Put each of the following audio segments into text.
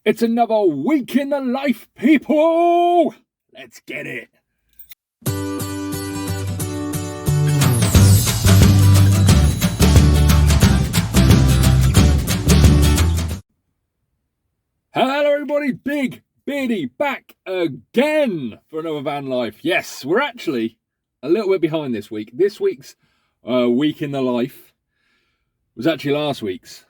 It's another week in the life, people! Let's get it! Hello everybody, Big Beardy back again for another van life. Yes, we're actually a little bit behind this week. This week's week in the life was actually last week's,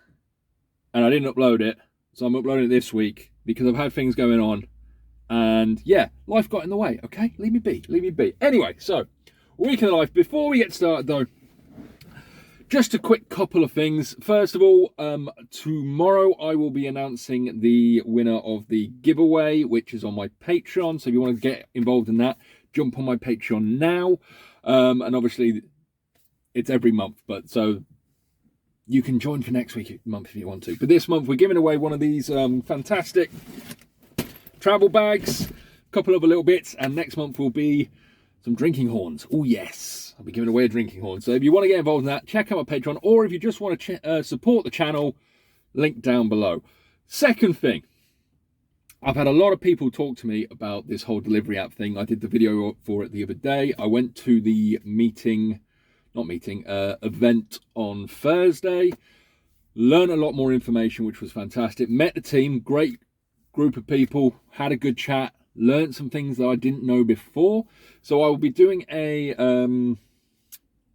and I didn't upload it. So I'm uploading it this week because I've had things going on. And yeah, life got in the way, okay? Leave me be, leave me be. Anyway, so, week in the life. Before we get started though, just a quick couple of things. First of all, tomorrow I will be announcing the winner of the giveaway, which is on my Patreon. So if you want to get involved in that, jump on my Patreon now. And obviously, it's every month, but so you can join for next month if you want to. But this month we're giving away one of these fantastic travel bags, a couple of little bits, and next month will be some drinking horns. Oh yes, I'll be giving away a drinking horn. So if you want to get involved in that, check out my Patreon, or if you just want to support the channel, link down below. Second thing, I've had a lot of people talk to me about this whole delivery app thing. I did the video for it the other day. I went to the event on Thursday, learned a lot more information, which was fantastic. Met the team, great group of people, had a good chat, learned some things that I didn't know before. So I will be doing a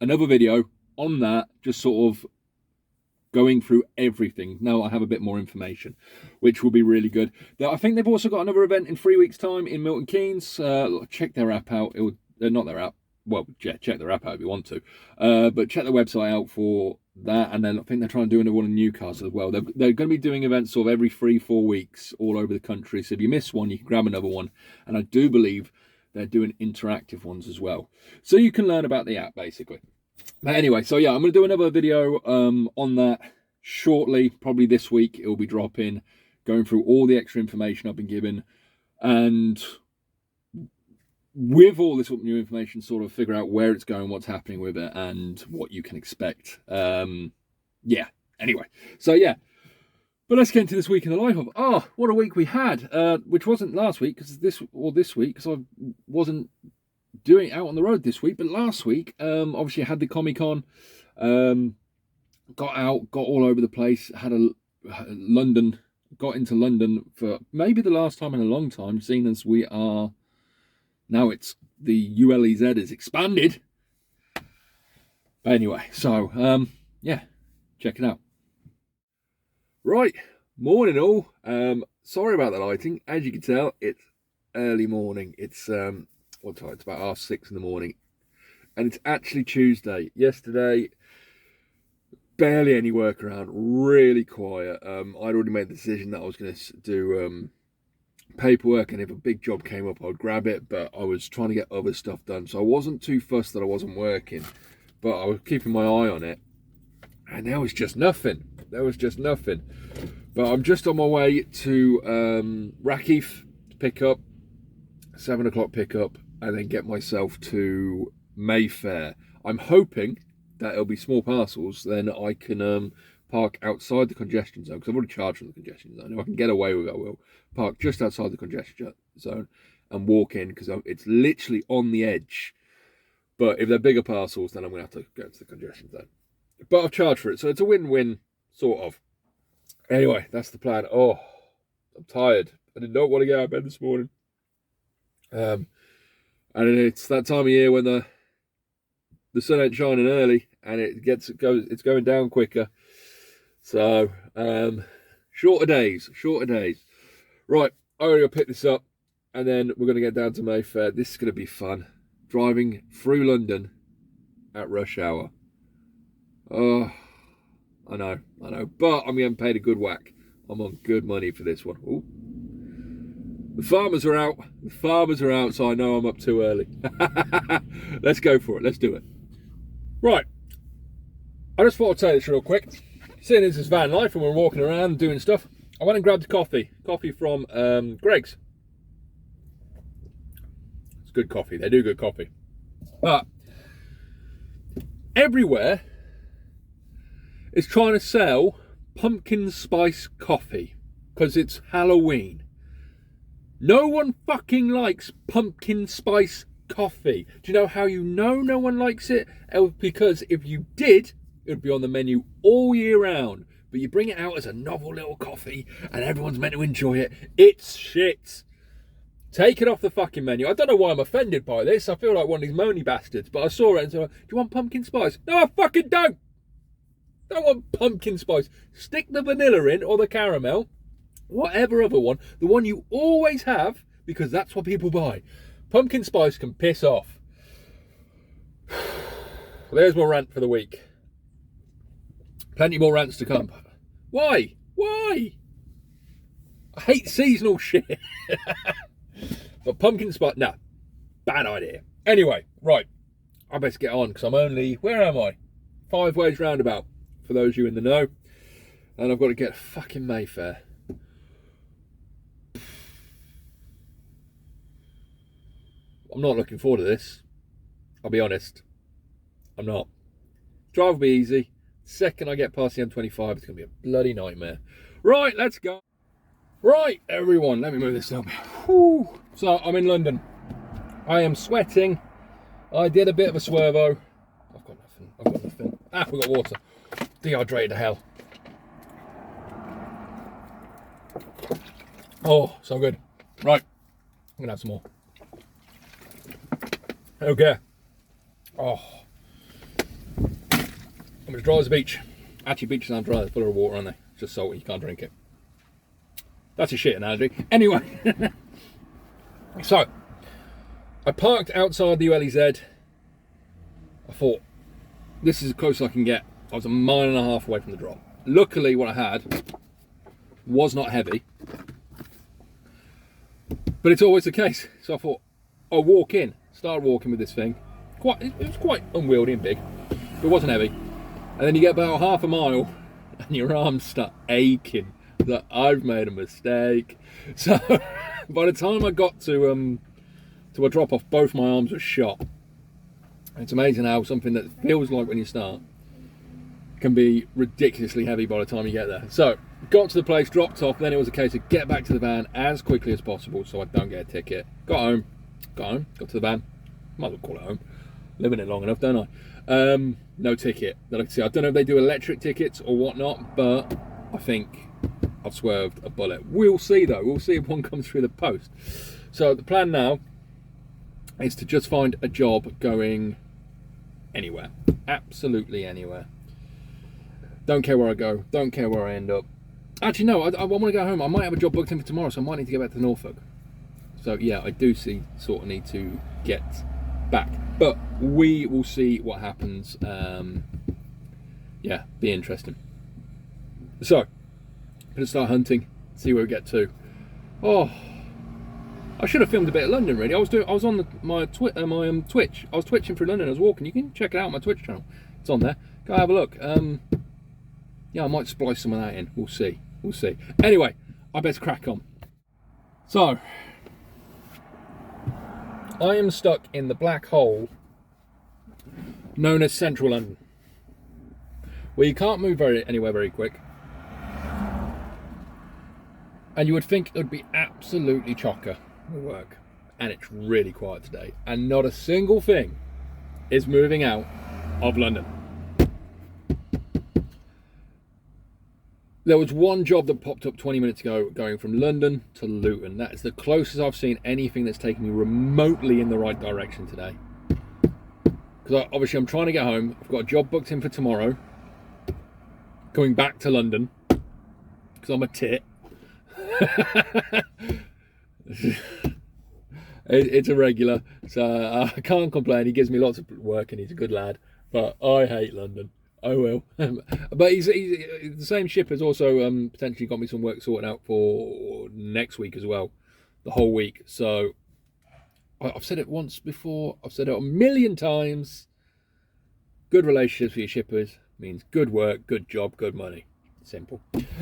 another video on that, just sort of going through everything. Now I have a bit more information, which will be really good. I think they've also got another event in 3 weeks' time in Milton Keynes. Check their app out. Not their app. Well, check their app out if you want to, but check the website out for that. And then I think they're trying to do another one in Newcastle as well. They're going to be doing events sort of every 3-4 weeks all over the country. So if you miss one, you can grab another one. And I do believe they're doing interactive ones as well, so you can learn about the app basically. But anyway, so yeah, I'm going to do another video on that shortly. Probably this week it will be dropping, going through all the extra information I've been given, and with all this new information, sort of figure out where it's going, what's happening with it, and what you can expect. Yeah, anyway, so yeah. But let's get into this week in the life of, what a week we had, which wasn't last week, because this week, because I wasn't doing it out on the road this week, but last week, obviously I had the Comic-Con, got out, got all over the place, got into London for maybe the last time in a long time, seeing as we are... Now it's the ULEZ is expanded. But anyway, so, yeah, check it out. Right, morning all. Sorry about the lighting. As you can tell, it's early morning. It's, what time? It's about 6:30 in the morning. And it's actually Tuesday. Yesterday, barely any work around, really quiet. I'd already made the decision that I was going to do... paperwork, and if a big job came up I'd grab it, but I was trying to get other stuff done, so I wasn't too fussed that I wasn't working, but I was keeping my eye on it, and there was just nothing. But I'm just on my way to Rackheath to pick up 7 o'clock pickup, and then get myself to Mayfair. I'm hoping that it'll be small parcels, then I can park outside the congestion zone, because I've already charged for the congestion zone. If I can get away with it, I will park just outside the congestion zone and walk in, because it's literally on the edge. But if they're bigger parcels, then I'm going to have to go to the congestion zone. But I've charged for it, so it's a win-win, sort of. Anyway, that's the plan. Oh, I'm tired. I did not want to get out of bed this morning. And it's that time of year when the sun ain't shining early, and it's going down quicker. So, shorter days. Right, I'm going to pick this up, and then we're going to get down to Mayfair. This is going to be fun. Driving through London at rush hour. Oh, I know. But I'm getting paid a good whack. I'm on good money for this one. Ooh. The farmers are out, so I know I'm up too early. Let's go for it. Let's do it. Right. I just thought I'd say this real quick. Seeing this is van life and we're walking around doing stuff, I went and grabbed a coffee from Greg's. It's good coffee. They do good coffee. But everywhere is trying to sell pumpkin spice coffee. because it's Halloween. No one fucking likes pumpkin spice coffee. Do you know how you know no one likes it? Because if you did, it would be on the menu all year round. But you bring it out as a novel little coffee and everyone's meant to enjoy it. It's shit. Take it off the fucking menu. I don't know why I'm offended by this. I feel like one of these moany bastards. But I saw it and said, do you want pumpkin spice? No, I fucking don't. Don't want pumpkin spice. Stick the vanilla in or the caramel. Whatever other one, the one you always have, because that's what people buy. Pumpkin spice can piss off. There's my rant for the week. Plenty more rants to come. Why? Why? I hate seasonal shit. But pumpkin spice, nah, bad idea. Anyway, right, I best get on because I'm only, where am I? 5 ways roundabout, for those of you in the know. And I've got to get fucking Mayfair. I'm not looking forward to this. I'll be honest. I'm not. Drive will be easy. Second I get past the M25, it's going to be a bloody nightmare. Right, let's go. Right, everyone, let me move this down. Whew. So, I'm in London. I am sweating. I did a bit of a swervo. I've got nothing. Ah, we've got water. Dehydrated to hell. Oh, so good. Right, I'm going to have some more. Okay. Oh. I'm as dry as a beach. Actually, beaches aren't dry, they're full of water, aren't they? It's just salty, you can't drink it. That's a shit analogy. Anyway. So, I parked outside the ULEZ. I thought, this is as close as I can get. I was 1.5 miles away from the drop. Luckily, what I had was not heavy. But it's always the case. So I thought, I'll walk in. Started walking with this thing. It was quite unwieldy and big. But it wasn't heavy. And then you get about 1/2 mile and your arms start aching. That I've made a mistake. So by the time I got to a drop off, both my arms were shot. It's amazing how something that feels like when you start can be ridiculously heavy by the time you get there. So got to the place, dropped off, then it was a case of get back to the van as quickly as possible so I don't get a ticket. Got home, got to the van, might as well call it home, living it long enough, don't I? No ticket that I can see. I don't know if they do electric tickets or whatnot, but I think I've swerved a bullet. We'll see though, we'll see if one comes through the post. So the plan now is to just find a job going anywhere, absolutely anywhere. Don't care where I go, don't care where I end up. Actually no, I want to go home. I might have a job booked in for tomorrow, so I might need to get back to Norfolk. So yeah, I do sort of need to get back, but we will see what happens. Yeah, be interesting. So I'm gonna start hunting, see where we get to. Oh, I should have filmed a bit of London really. I was on my Twitch. I was twitching through London. I was walking. You can check it out on my Twitch channel. It's on there. Go have a look. Yeah, I might splice some of that in. We'll see. We'll see. Anyway, I better crack on. So, I am stuck in the black hole known as Central London, where you can't move anywhere very quick. And you would think it would be absolutely chocker with work. And it's really quiet today. And not a single thing is moving out of London. There was one job that popped up 20 minutes ago going from London to Luton. That is the closest I've seen anything that's taken me remotely in the right direction today. Because obviously I'm trying to get home. I've got a job booked in for tomorrow. Coming back to London. Because I'm a tit. It's a regular. So I can't complain. He gives me lots of work and he's a good lad. But I hate London. I will. But he's the same ship has also potentially got me some work sorted out for next week as well, the whole week. So I've said it once before, I've said it a million times. Good relationships with your shippers means good work, good job, good money. Simple.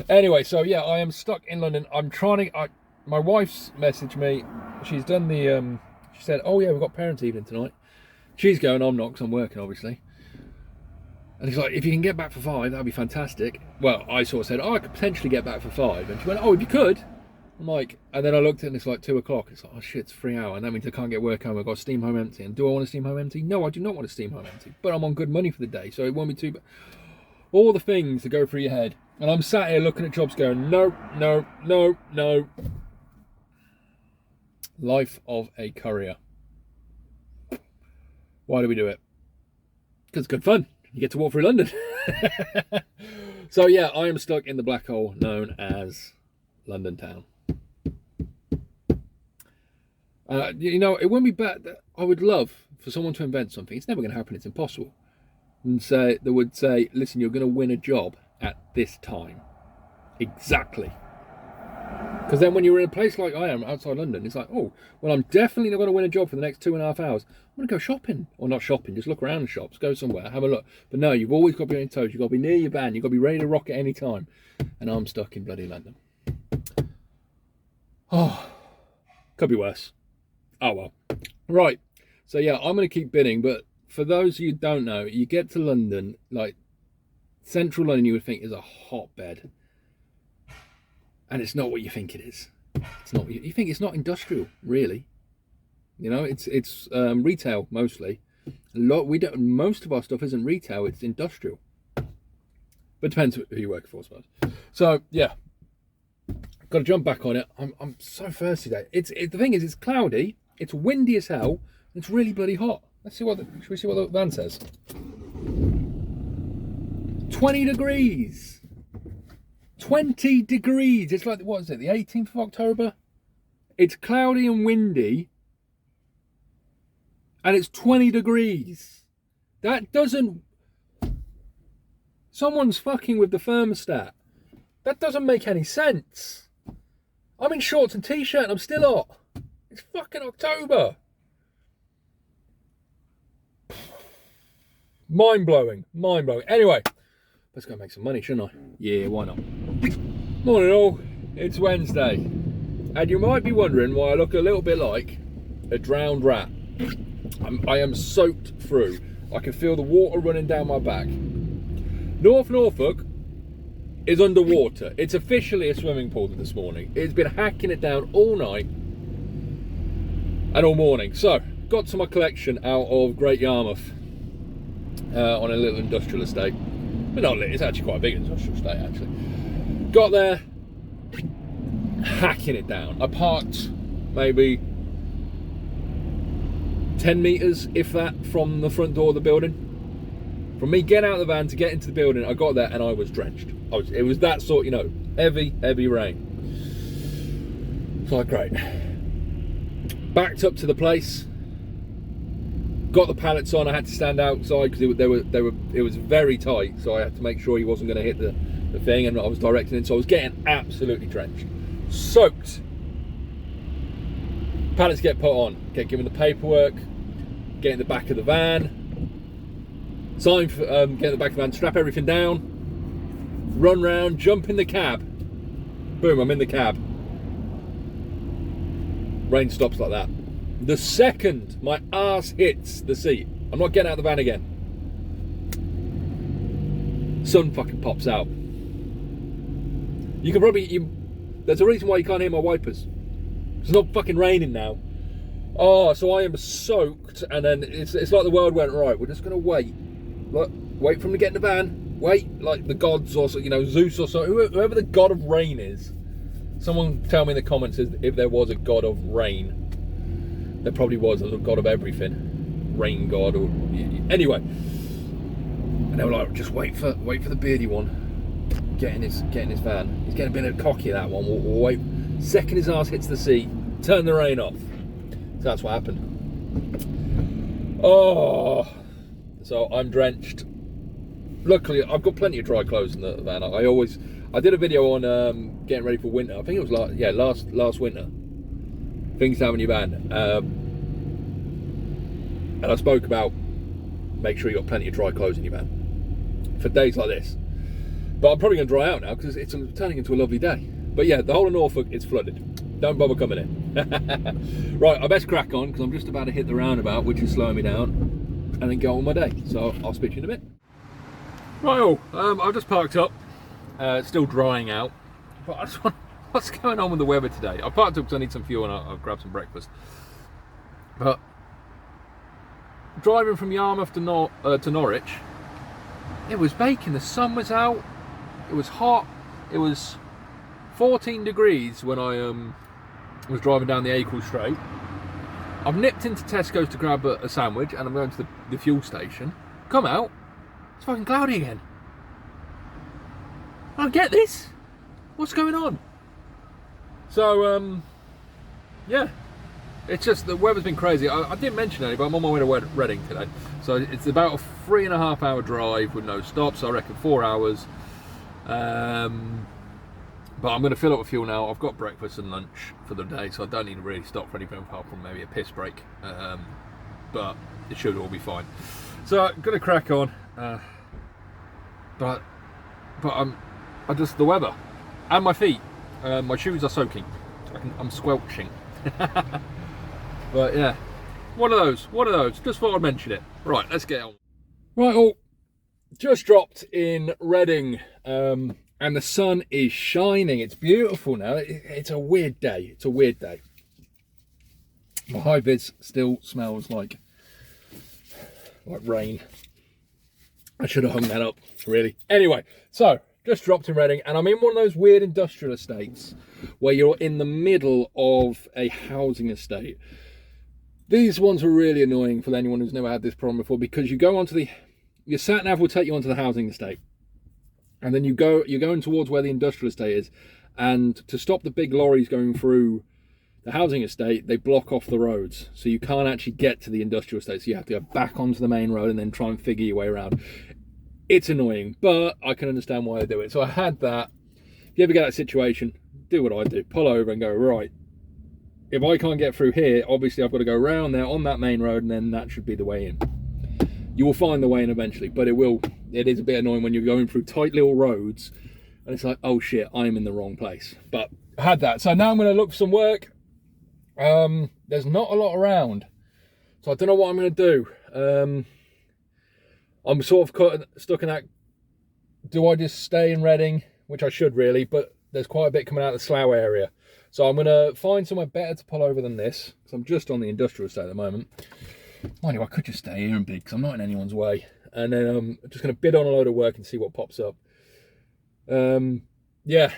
Anyway, so yeah, I am stuck in London. I'm trying to. My wife's messaged me. She's done the. She said, "Oh yeah, we've got parents' evening tonight." She's going. I'm not because I'm working, obviously. And he's like, if you can get back for 5, that'd be fantastic. Well, I sort of said, oh, I could potentially get back for 5. And she went, oh, if you could. I'm like, and then I looked at it and it's like 2 o'clock. It's like, oh shit, it's 3 hours. And that means I can't get work home. I've got to steam home empty. And do I want to steam home empty? No, I do not want to steam home empty. But I'm on good money for the day, so it won't be too bad. All the things that go through your head. And I'm sat here looking at jobs going, no, no, no, no. Life of a courier. Why do we do it? Because it's good fun. You get to walk through London. So yeah, I am stuck in the black hole known as London town. You know, it wouldn't be bad. I would love for someone to invent something. It's never going to happen. It's impossible. And say they would say, listen, you're going to win a job at this time. Exactly. Because then when you're in a place like I am outside London, it's like, oh, well, I'm definitely not going to win a job for the next 2.5 hours. I'm going to go shopping. Or not shopping, just look around the shops, go somewhere, have a look. But no, you've always got to be on your toes. You've got to be near your van. You've got to be ready to rock at any time. And I'm stuck in bloody London. Oh, could be worse. Oh, well. Right. So, yeah, I'm going to keep bidding. But for those of you who don't know, you get to London, like central London, you would think is a hotbed. And it's not what you think it is. It's not what you think. It's not industrial, really. You know, it's retail mostly. Most of our stuff isn't retail. It's industrial. But it depends who you work for, I suppose. So yeah, got to jump back on it. I'm so thirsty today. The thing is, it's cloudy. It's windy as hell. And it's really bloody hot. Should we see what the van says? 20 degrees. 20 degrees. It's like, what is it, the 18th of October? It's cloudy and windy. And it's 20 degrees. That doesn't... Someone's fucking with the thermostat. That doesn't make any sense. I'm in shorts and t-shirt and I'm still hot. It's fucking October. Mind-blowing. Mind-blowing. Anyway, let's go make some money, shouldn't I? Yeah, why not? Morning all. It's Wednesday. And you might be wondering why I look a little bit like a drowned rat. I am soaked through. I can feel the water running down my back. North Norfolk is underwater. It's officially a swimming pool this morning. It's been hacking it down all night and all morning. So, got to my collection out of Great Yarmouth on a little industrial estate. But not little, it's actually quite a big industrial estate actually. Got there, hacking it down. I parked maybe 10 metres, if that, from the front door of the building. From me getting out of the van to get into the building, I got there and I was drenched. It was that sort, you know, heavy rain. So great. Backed up to the place. Got the pallets on. I had to stand outside because it was very tight. So I had to make sure he wasn't going to hit the thing, and I was directing it. So I was getting absolutely drenched, soaked. Pallets get put on. Get given the paperwork. Get in the back of the van. Sign for get in the back of the van. Strap everything down. Run round. Jump in the cab. Boom! I'm in the cab. Rain stops like that. The second my arse hits the seat, I'm not getting out of the van again. Sun fucking pops out. You can probably... there's a reason why you can't hear my wipers. It's not fucking raining now. Oh, so I am soaked, and then it's like the world went, right, we're just going to wait. Look, wait for him to get in the van. Wait, like the gods or, you know, Zeus or so, whoever the god of rain is. Someone tell me in the comments if there was a god of rain. There probably was a god of everything, rain god, or anyway. And they were like, just wait for the beardy one, get in his van. He's getting a bit cocky, that one. We'll wait. Second his ass hits the seat, turn the rain off. So that's what happened. Oh, so I'm drenched. Luckily, I've got plenty of dry clothes in the van. I did a video on getting ready for winter. I think it was last winter. Things to have in your van, and I spoke about make sure you got plenty of dry clothes in your van for days like this. But I'm probably going to dry out now because it's turning into a lovely day. But yeah, the whole of Norfolk is flooded. Don't bother coming in. Right, I best crack on because I'm just about to hit the roundabout, which is slowing me down, and then go on my day. So I'll speak to you in a bit. Right, I've just parked up. It's still drying out, but I just want, what's going on with the weather today? I parked up because I need some fuel and I'll grab some breakfast. But driving from Yarmouth to Norwich, it was baking. The sun was out. It was hot. It was 14 degrees when I was driving down the Acle Strait. I've nipped into Tesco's to grab a sandwich, and I'm going to the fuel station. Come out, it's fucking cloudy again. I don't get this. What's going on? So, yeah. It's just, the weather's been crazy. I didn't mention any, but I'm on my way to Reading today. So it's about a 3.5 hour drive with no stops. I reckon 4 hours. But I'm going to fill up with fuel now. I've got breakfast and lunch for the day, so I don't need to really stop for anything apart from maybe a piss break. But it should all be fine. So I'm going to crack on. But I just, the weather and my feet, my shoes are soaking. I'm squelching. But yeah, one of those. Just thought I'd mention it. Right, let's get on. Right, just dropped in Reading, and the sun is shining. It's beautiful now. It's a weird day. My high vis still smells like rain. I should have hung that up, really. Anyway, so just dropped in Reading, and I'm in one of those weird industrial estates where you're in the middle of a housing estate. These ones are really annoying for anyone who's never had this problem before, because you go onto your sat nav will take you onto the housing estate, and then you're going towards where the industrial estate is, and to stop the big lorries going through the housing estate, they block off the roads, so you can't actually get to the industrial estate, so you have to go back onto the main road and then try and figure your way around. It's annoying, but I can understand why they do it. So I had that. If you ever get that situation, do what I do. Pull over and go, right, if I can't get through here, obviously I've got to go around there on that main road, and then that should be the way in. You will find the way in eventually, but it is a bit annoying when you're going through tight little roads and it's like, oh shit, I'm in the wrong place. But I had that. So now I'm going to look for some work. There's not a lot around, so I don't know what I'm going to do. I'm sort of stuck in that, do I just stay in Reading, which I should really, but there's quite a bit coming out of the Slough area. So I'm going to find somewhere better to pull over than this, because I'm just on the industrial estate at the moment. Mind you, I could just stay here and bid, because I'm not in anyone's way. And then I'm just going to bid on a load of work and see what pops up. Yeah,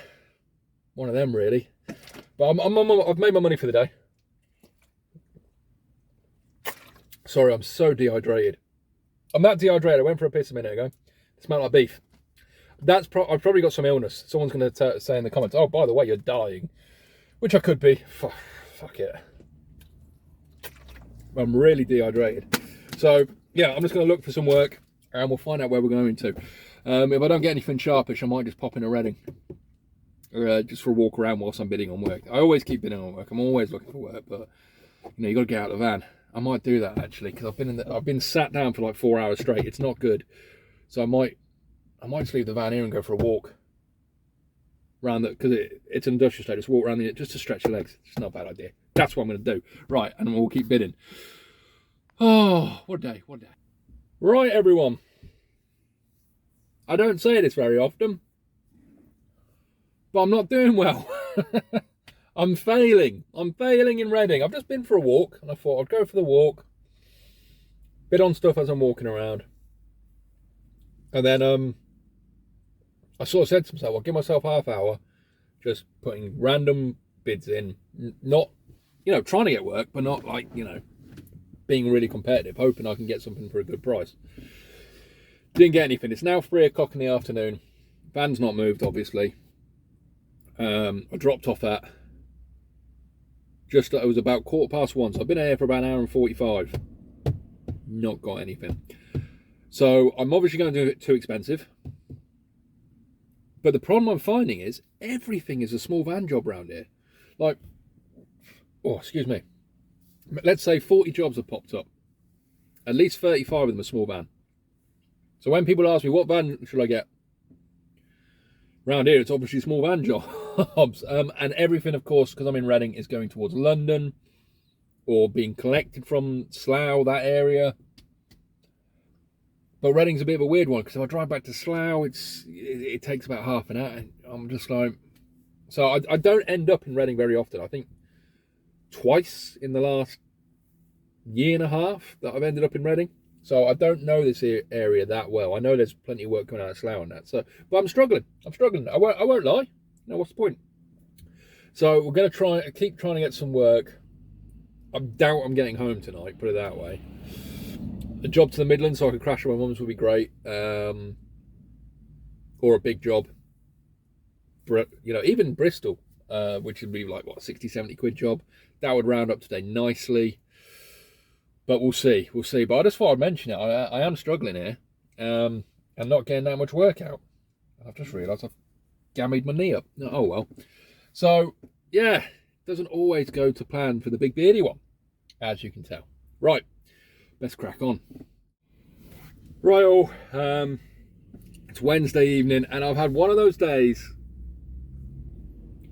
one of them really. But I've made my money for the day. Sorry, I'm so dehydrated. I'm that dehydrated. I went for a piss a minute ago. It smelled like beef. I've probably got some illness. Someone's going to say in the comments, oh, by the way, you're dying. Which I could be. Fuck it. I'm really dehydrated. So, yeah, I'm just going to look for some work, and we'll find out where we're going to. If I don't get anything sharpish, I might just pop in a Reading. Just for a walk around whilst I'm bidding on work. I always keep bidding on work. I'm always looking for work, but, you got to get out of the van. I might do that, actually, because I've been sat down for like 4 hours straight. It's not good. So I might just leave the van here and go for a walk around because it's an industrial estate. Just walk around just to stretch your legs. It's not a bad idea. That's what I'm going to do. Right, and we'll keep bidding. Oh, what a day. Right, everyone. I don't say this very often, but I'm not doing well. I'm failing in Reading. I've just been for a walk, and I thought I'd go for the walk, bid on stuff as I'm walking around, and then I sort of said to myself, I'll give myself half hour, just putting random bids in, not, trying to get work, but not like, being really competitive, hoping I can get something for a good price. Didn't get anything. It's now 3 o'clock in the afternoon. Van's not moved, obviously. I dropped off at it was about 1:15, so I've been here for about an hour and 45. Not got anything. So I'm obviously going to do it too expensive. But the problem I'm finding is everything is a small van job around here. Like, excuse me. Let's say 40 jobs have popped up. At least 35 of them are small van. So when people ask me, what van should I get? Around here, it's obviously small van jobs. And everything, of course, because I'm in Reading, is going towards London or being collected from Slough, that area. But Reading's a bit of a weird one, because if I drive back to Slough, it takes about half an hour. And I'm just like, so I don't end up in Reading very often. I think twice in the last year and a half that I've ended up in Reading. So I don't know this area that well. I know there's plenty of work coming out of Slough and that. So, but I'm struggling. I won't lie. No, what's the point? So we're going to keep trying to get some work. I doubt I'm getting home tonight, put it that way. A job to the Midlands so I could crash at my mum's would be great. Or a big job. You know, even Bristol, which would be like, what, 60, 70 quid job. That would round up today nicely. But we'll see. But I just thought I'd mention it. I am struggling here. I'm not getting that much work out. I've just realised I've gammied my knee up. Oh, well. So, yeah, doesn't always go to plan for the big beardy one, as you can tell. Right, let's crack on. Right, all. It's Wednesday evening, and I've had one of those days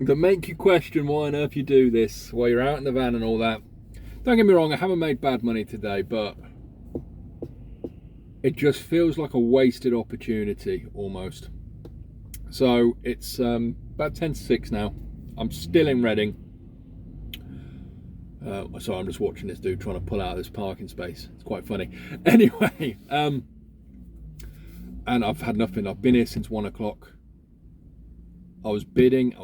that make you question why on earth you do this while you're out in the van and all that. Don't get me wrong, I haven't made bad money today, but it just feels like a wasted opportunity, almost. So, it's about 10 to 6 now. I'm still in Reading. So I'm just watching this dude trying to pull out of this parking space. It's quite funny. Anyway, and I've had nothing. I've been here since 1 o'clock. I was bidding,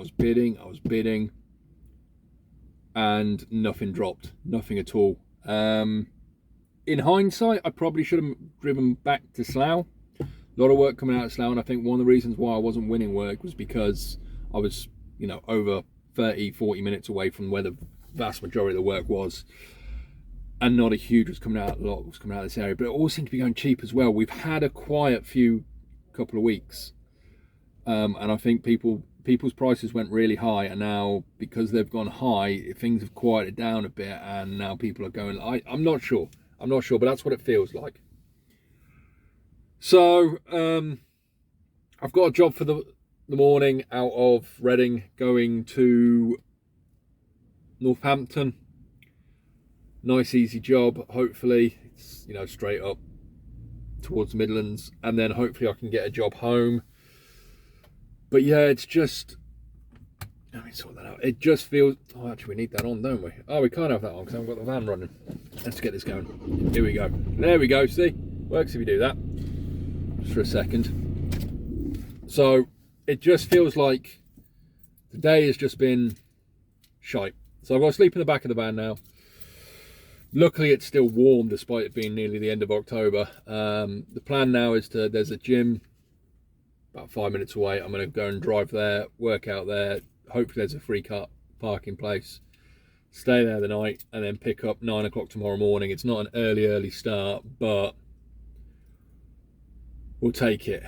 and nothing dropped. Nothing at all. In hindsight, I probably should have driven back to Slough. A lot of work coming out of Slough, and I think one of the reasons why I wasn't winning work was because I was, you know, over 30, 40 minutes away from where the vast majority of the work was, and not a huge was coming out. A lot was coming out of this area, but it all seemed to be going cheap as well. We've had a quiet couple of weeks, and I think people's prices went really high, and now because they've gone high, things have quieted down a bit, and now people are going. I'm not sure, but that's what it feels like. So I've got a job for the morning out of Reading, going to Northampton. Nice easy job, hopefully. It's, you know, straight up towards the Midlands, and then hopefully I can get a job home. But yeah, it's just, let me sort that out. It just feels, oh, actually we need that on, don't we? Oh, we can't have that on because I haven't got the van running. Let's get this going. Here we go. There we go, see? Works if you do that. Just for a second. So it just feels like the day has just been shite. So I've got to sleep in the back of the van now. Luckily it's still warm despite it being nearly the end of October. The plan now is there's a gym about 5 minutes away. I'm going to go and drive there, work out there. Hopefully there's a free car parking place. Stay there the night and then pick up 9 o'clock tomorrow morning. It's not an early start, but we'll take it.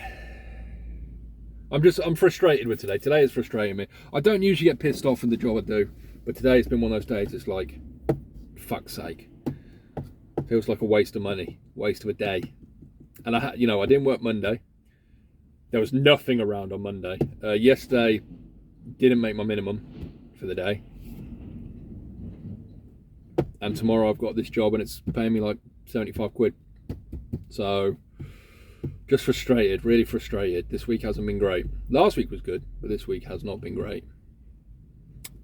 I'm frustrated with today. Today is frustrating me. I don't usually get pissed off in the job I do, but today it's been one of those days. It's like, fuck's sake. Feels like a waste of money, waste of a day. And I didn't work Monday. There was nothing around on Monday. Yesterday, didn't make my minimum for the day. And tomorrow I've got this job and it's paying me like 75 quid. So, just frustrated, really frustrated. This week hasn't been great. Last week was good, but this week has not been great.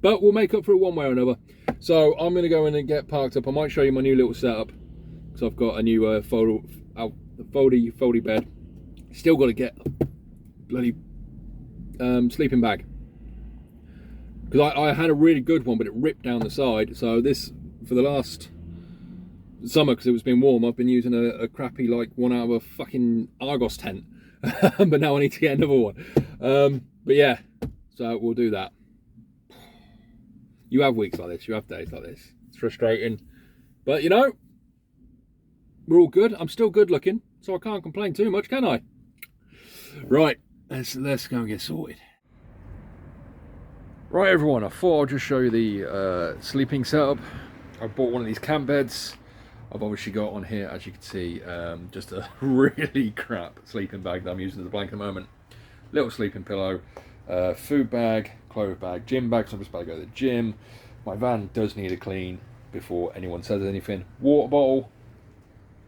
But we'll make up for it one way or another. So I'm going to go in and get parked up. I might show you my new little setup, because I've got a new foldy bed. Still got to get a bloody sleeping bag, because I had a really good one, but it ripped down the side. So this, for the last summer, because it was been warm, I've been using a crappy, like, one out of a fucking Argos tent. But now I need to get another one. But yeah, so we'll do that. You have weeks like this, you have days like this. It's frustrating, but you know, we're all good. I'm still good looking, so I can't complain too much, can I? Right, let's go and get sorted. Right, everyone, I thought I'd just show you the sleeping setup. I bought one of these camp beds. I've obviously got on here, as you can see, just a really crap sleeping bag that I'm using as a blanket at the moment. Little sleeping pillow, food bag, clothes bag, gym bag, so I'm just about to go to the gym. My van does need a clean before anyone says anything. Water bottle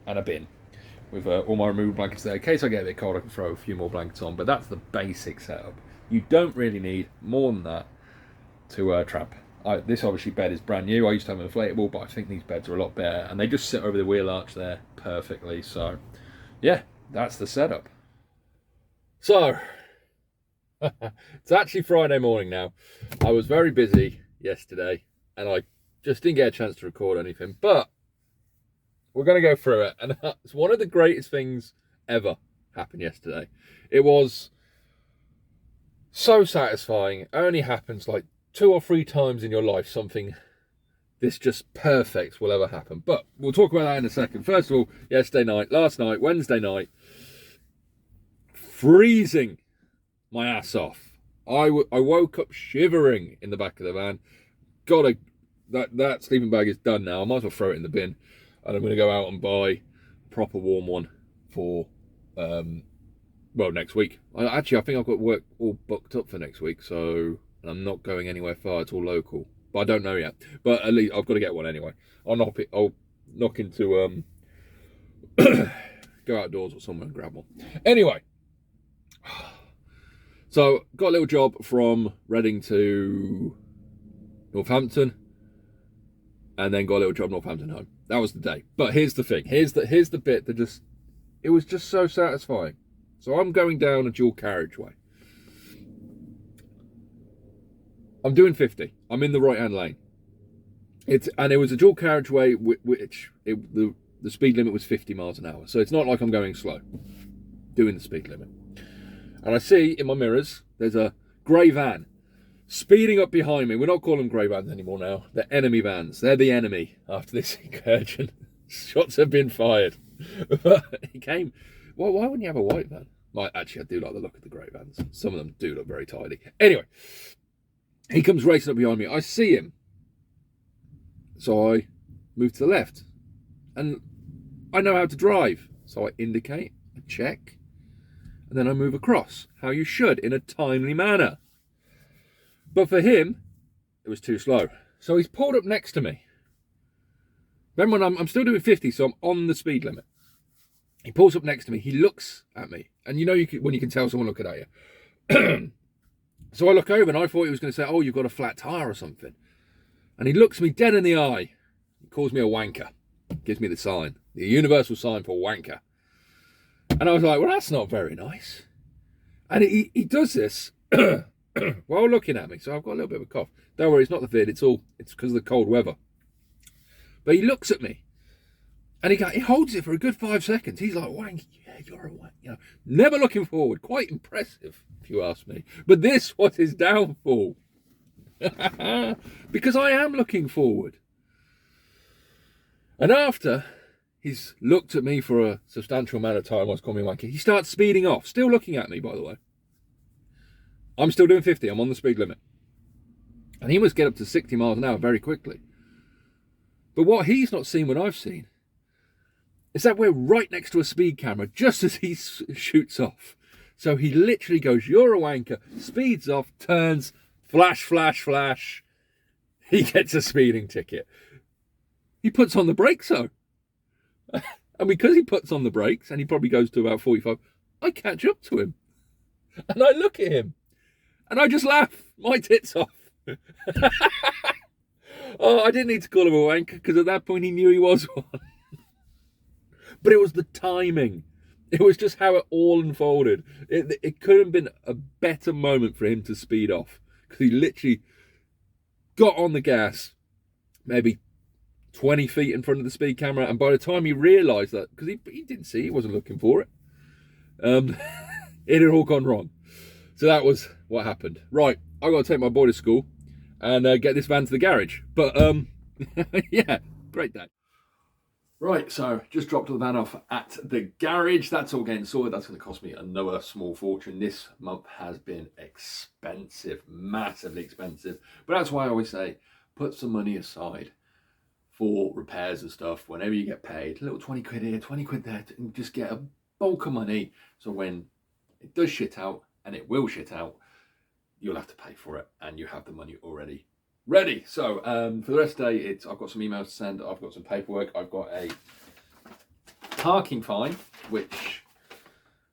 and a bin, with all my removable blankets there. In case I get a bit cold, I can throw a few more blankets on. But that's the basic setup. You don't really need more than that to tramp. This obviously bed is brand new. I used to have an inflatable, but I think these beds are a lot better, and they just sit over the wheel arch there perfectly. So, yeah, that's the setup. So, it's actually Friday morning now. I was very busy yesterday, and I just didn't get a chance to record anything, but we're going to go through it, and it's one of the greatest things ever happened yesterday. It was so satisfying. It only happens like 2 or 3 times in your life something this just perfect will ever happen. But we'll talk about that in a second. First of all, last night, Wednesday night, freezing my ass off. I woke up shivering in the back of the van. That sleeping bag is done now. I might as well throw it in the bin. And I'm going to go out and buy a proper warm one for, next week. I think I've got work all booked up for next week, so I'm not going anywhere far. It's all local. But I don't know yet. But at least I've got to get one anyway. I'll knock into, go outdoors or somewhere and grab one. Anyway. So, got a little job from Reading to Northampton, and then got a little job Northampton home. That was the day. But here's the thing. Here's the bit that it was just so satisfying. So I'm going down a dual carriageway. I'm doing 50. I'm in the right-hand lane. And it was a dual carriageway, which the speed limit was 50 miles an hour. So it's not like I'm going slow, doing the speed limit. And I see in my mirrors, there's a grey van speeding up behind me. We're not calling them grey vans anymore now. They're enemy vans. They're the enemy after this incursion. Shots have been fired. He came. Well, why wouldn't you have a white van? Well, actually, I do like the look of the grey vans. Some of them do look very tidy. Anyway, he comes racing up behind me. I see him. So I move to the left. And I know how to drive. So I indicate, I check, and then I move across, how you should, in a timely manner. But for him, it was too slow. So he's pulled up next to me. Then when I'm still doing 50, so I'm on the speed limit. He pulls up next to me. He looks at me. And you know when you can tell someone looking at you. So I look over and I thought he was going to say, oh, you've got a flat tyre or something. And he looks me dead in the eye. He calls me a wanker. Gives me the sign. The universal sign for wanker. And I was like, well, that's not very nice. And he does this while looking at me. So I've got a little bit of a cough. Don't worry, it's not the vid. It's because of the cold weather. But he looks at me. And he holds it for a good 5 seconds. He's like, wank, yeah, you're a wank. You know, never looking forward. Quite impressive, if you ask me. But this was his downfall. Because I am looking forward. And after he's looked at me for a substantial amount of time, I was calling me wanky, he starts speeding off. Still looking at me, by the way. I'm still doing 50. I'm on the speed limit. And he must get up to 60 miles an hour very quickly. But what he's not seen, what I've seen, is that we're right next to a speed camera just as he shoots off. So he literally goes, you're a wanker, speeds off, turns, flash, flash, flash. He gets a speeding ticket. He puts on the brakes, though. And because he puts on the brakes, and he probably goes to about 45, I catch up to him. And I look at him. And I just laugh my tits off. Oh, I didn't need to call him a wanker, because at that point he knew he was one. But it was the timing. It was just how it all unfolded. It couldn't have been a better moment for him to speed off. Because he literally got on the gas, maybe 20 feet in front of the speed camera. And by the time he realised that, because he didn't see, he wasn't looking for it. It had all gone wrong. So that was what happened. Right, I've got to take my boy to school and get this van to the garage. But, yeah, great day. Right, so just dropped the van off at the garage. That's all getting sorted. That's going to cost me another small fortune. This month has been expensive, massively expensive. But that's why I always say, put some money aside for repairs and stuff. Whenever you get paid, a little 20 quid here, 20 quid there, and just get a bulk of money. So when it does shit out, and it will shit out, you'll have to pay for it, and you have the money already ready. So for the rest of the day, I've got some emails to send, I've got some paperwork, I've got a parking fine, which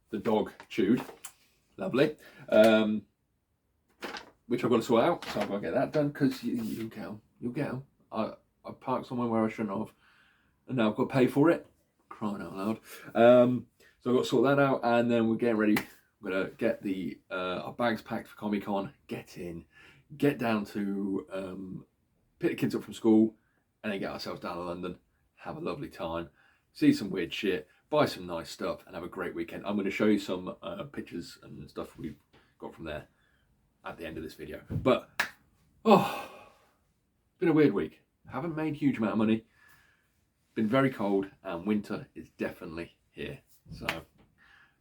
the dog chewed. Lovely. Which I've got to sort out, so I've got to get that done, because you'll get them. You'll get them. I parked somewhere where I shouldn't have, and now I've got to pay for it. Crying out loud. So I've got to sort that out, and then we're getting ready. We're going to get our bags packed for Comic-Con, get down to pick the kids up from school, and then get ourselves down to London, have a lovely time, see some weird shit, buy some nice stuff, and have a great weekend. I'm going to show you some pictures and stuff we've got from there at the end of this video. But, it's been a weird week. Haven't made a huge amount of money. Been very cold, and winter is definitely here. So,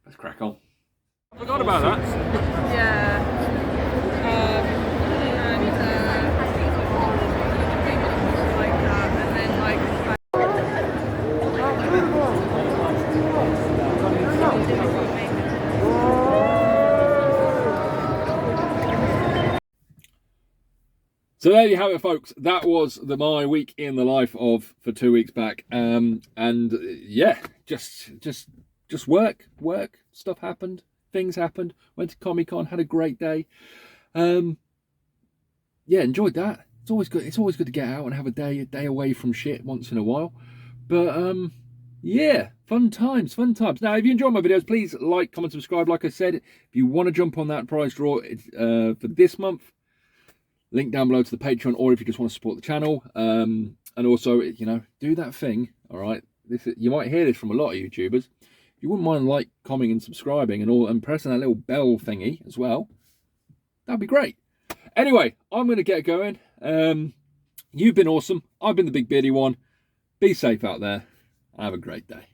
let's crack on. I forgot about that. Yeah. So there you have it, folks. That was my week in the life of for 2 weeks back. And yeah, just work. Stuff happened. Things happened. Went to Comic-Con, had a great day. Yeah, enjoyed that. It's always good. It's always good to get out and have a day away from shit once in a while. But yeah, fun times. Now, if you enjoy my videos, please like, comment, subscribe. Like I said, if you want to jump on that prize draw for this month, link down below to the Patreon, or if you just want to support the channel. And also, you know, do that thing. All right, you might hear this from a lot of YouTubers. If you wouldn't mind like, commenting, and subscribing, and pressing that little bell thingy as well, that'd be great. Anyway, I'm going to get going. You've been awesome. I've been the Big Beardy One. Be safe out there. Have a great day.